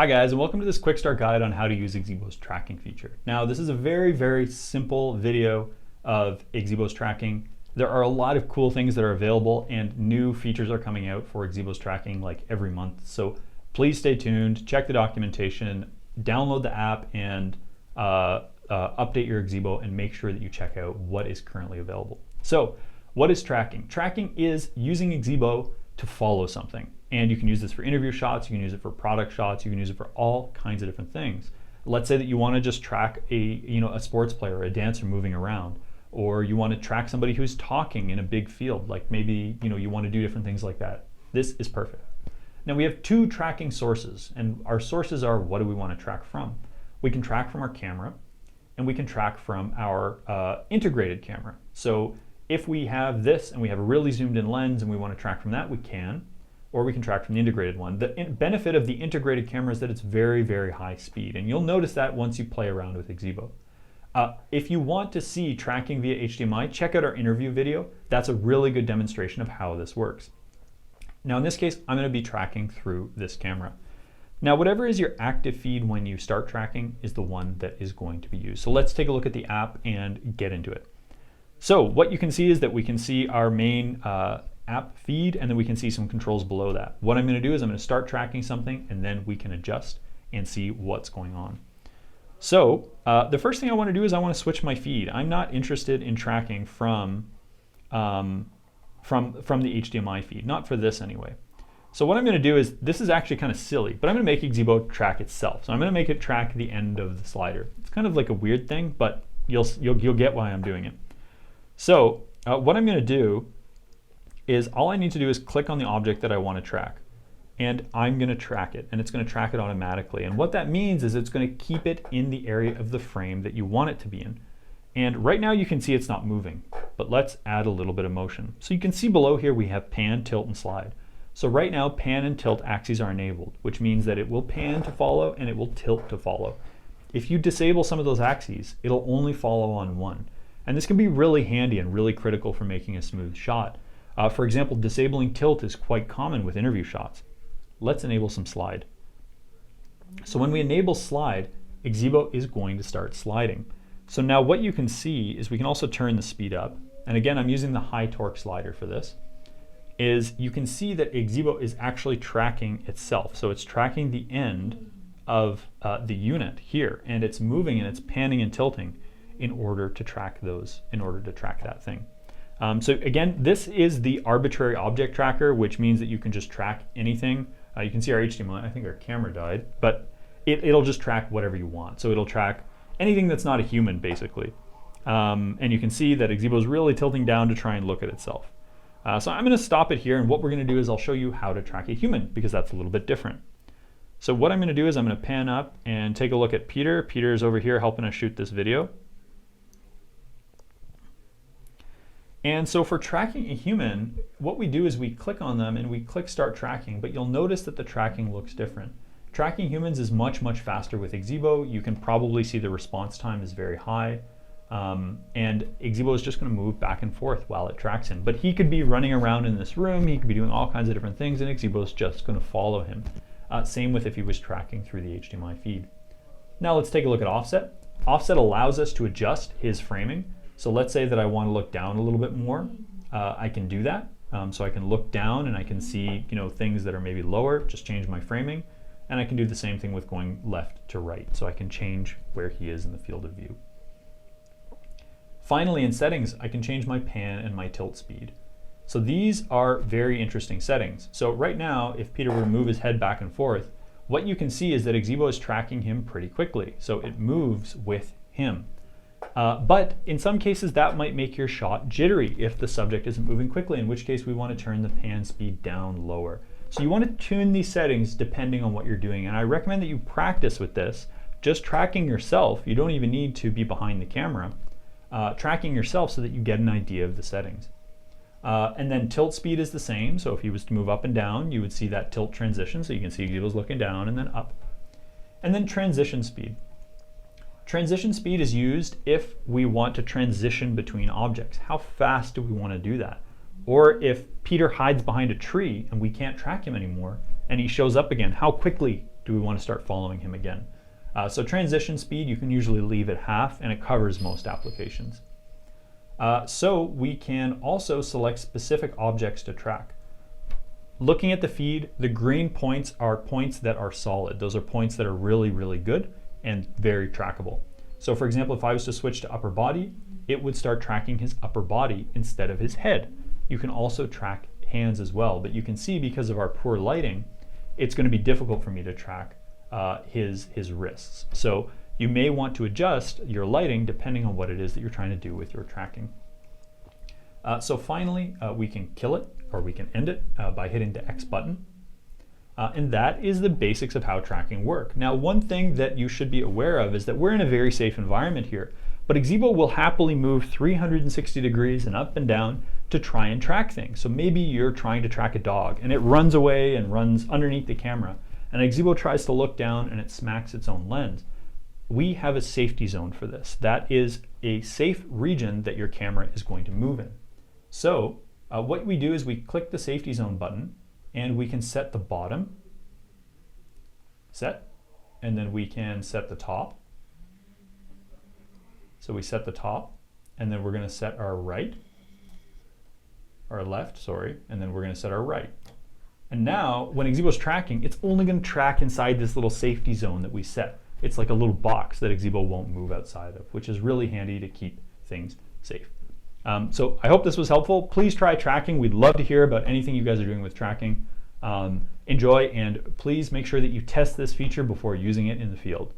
Hi guys, and welcome to this quick start guide on how to use AXIBO's tracking feature. Now this is a very simple video of AXIBO's tracking. There are a lot of cool things that are available and new features are coming out for AXIBO's tracking like every month. So please stay tuned, check the documentation, download the app and update your AXIBO and make sure that you check out what is currently available. So what is tracking? Tracking is using AXIBO to follow something. And you can use this for interview shots, you can use it for product shots, you can use it for all kinds of different things. Let's say that you want to just track a sports player or a dancer moving around, or you want to track somebody who's talking in a big field, like maybe you want to do different things like that. This is perfect. Now we have two tracking sources, and our sources are what do we want to track from. We can track from our camera, and we can track from our integrated camera. So if we have this and we have a really zoomed in lens and we want to track from that, we can. Or we can track from the integrated one. The benefit of the integrated camera is that it's very high speed, and you'll notice that once you play around with AXIBO. If you want to see tracking via HDMI, check out our interview video. That's a really good demonstration of how this works. Now in this case, I'm going to be tracking through this camera. Now whatever is your active feed when you start tracking is the one that is going to be used. So let's take a look at the app and get into it. So what you can see is that we can see our main app feed, and then we can see some controls below that. What I'm going to do is I'm going to start tracking something, and then we can adjust and see what's going on. So the first thing I want to do is I want to switch my feed. I'm not interested in tracking from the HDMI feed, not for this anyway. So what I'm going to do is, this is actually kind of silly, but I'm going to make AXIBO track itself. So I'm going to make it track the end of the slider. It's kind of like a weird thing, but you'll get why I'm doing it. So what I'm going to do is all I need to do is click on the object that I want to track, and I'm going to track it, and it's going to track it automatically. And what that means is it's going to keep it in the area of the frame that you want it to be in. And right now you can see it's not moving, but let's add a little bit of motion. So you can see below here we have pan, tilt, and slide. So right now pan and tilt axes are enabled, which means that it will pan to follow and it will tilt to follow. If you disable some of those axes, it'll only follow on one. And this can be really handy and really critical for making a smooth shot. For example, disabling tilt is quite common with interview shots. Let's enable some slide. So when we enable slide, AXIBO is going to start sliding. So now what you can see is we can also turn the speed up. And again, I'm using the high torque slider for this. Is you can see that AXIBO is actually tracking itself. So it's tracking the end of the unit here, and it's moving and it's panning and tilting in order to track that thing. So again, this is the arbitrary object tracker, which means that you can just track anything. You can see our HDMI, I think our camera died, but it'll just track whatever you want. So it'll track anything that's not a human, basically. And you can see that AXIBO is really tilting down to try and look at itself. So I'm going to stop it here, and what we're going to do is I'll show you how to track a human, because that's a little bit different. So what I'm going to do is I'm going to pan up and take a look at Peter. Peter's over here helping us shoot this video. And so for tracking a human, what we do is we click on them and we click start tracking, but you'll notice that the tracking looks different. Tracking humans is much faster with AXIBO. You can probably see the response time is very high. And AXIBO is just going to move back and forth while it tracks him. But he could be running around in this room, he could be doing all kinds of different things, and AXIBO is just going to follow him. Same with if he was tracking through the HDMI feed. Now let's take a look at offset. Offset allows us to adjust his framing. So let's say that I want to look down a little bit more. I can do that. So I can look down and I can see things that are maybe lower, just change my framing. And I can do the same thing with going left to right. So I can change where he is in the field of view. Finally, in settings, I can change my pan and my tilt speed. So these are very interesting settings. So right now, if Peter were to move his head back and forth, what you can see is that AXIBO is tracking him pretty quickly. So it moves with him. But in some cases that might make your shot jittery if the subject isn't moving quickly, in which case we want to turn the pan speed down lower. So you want to tune these settings depending on what you're doing, and I recommend that you practice with this, just tracking yourself. You don't even need to be behind the camera, tracking yourself so that you get an idea of the settings. And then tilt speed is the same, so if he was to move up and down, you would see that tilt transition, so you can see he was looking down and then up. And then transition speed. Transition speed is used if we want to transition between objects. How fast do we want to do that? Or if Peter hides behind a tree and we can't track him anymore and he shows up again, how quickly do we want to start following him again? So transition speed, you can usually leave at half, and it covers most applications. So we can also select specific objects to track. Looking at the feed, the green points are points that are solid. Those are points that are really, really good and very trackable. So for example, if I was to switch to upper body, it would start tracking his upper body instead of his head. You can also track hands as well, but you can see because of our poor lighting, it's going to be difficult for me to track his wrists. So you may want to adjust your lighting depending on what it is that you're trying to do with your tracking. So finally, we can kill it or we can end it by hitting the X button. And that is the basics of how tracking work. Now, one thing that you should be aware of is that we're in a very safe environment here, but AXIBO will happily move 360 degrees and up and down to try and track things. So maybe you're trying to track a dog and it runs away and runs underneath the camera, and AXIBO tries to look down and it smacks its own lens. We have a safety zone for this. That is a safe region that your camera is going to move in. So what we do is we click the safety zone button and we can set the bottom, set, and then we can set the top. So we set the top, and then we're going to set our left, sorry, and then we're going to set our right. And now, when AXIBO's tracking, it's only going to track inside this little safety zone that we set. It's like a little box that AXIBO won't move outside of, which is really handy to keep things safe. So I hope this was helpful. Please try tracking. We'd love to hear about anything you guys are doing with tracking. Enjoy, and please make sure that you test this feature before using it in the field.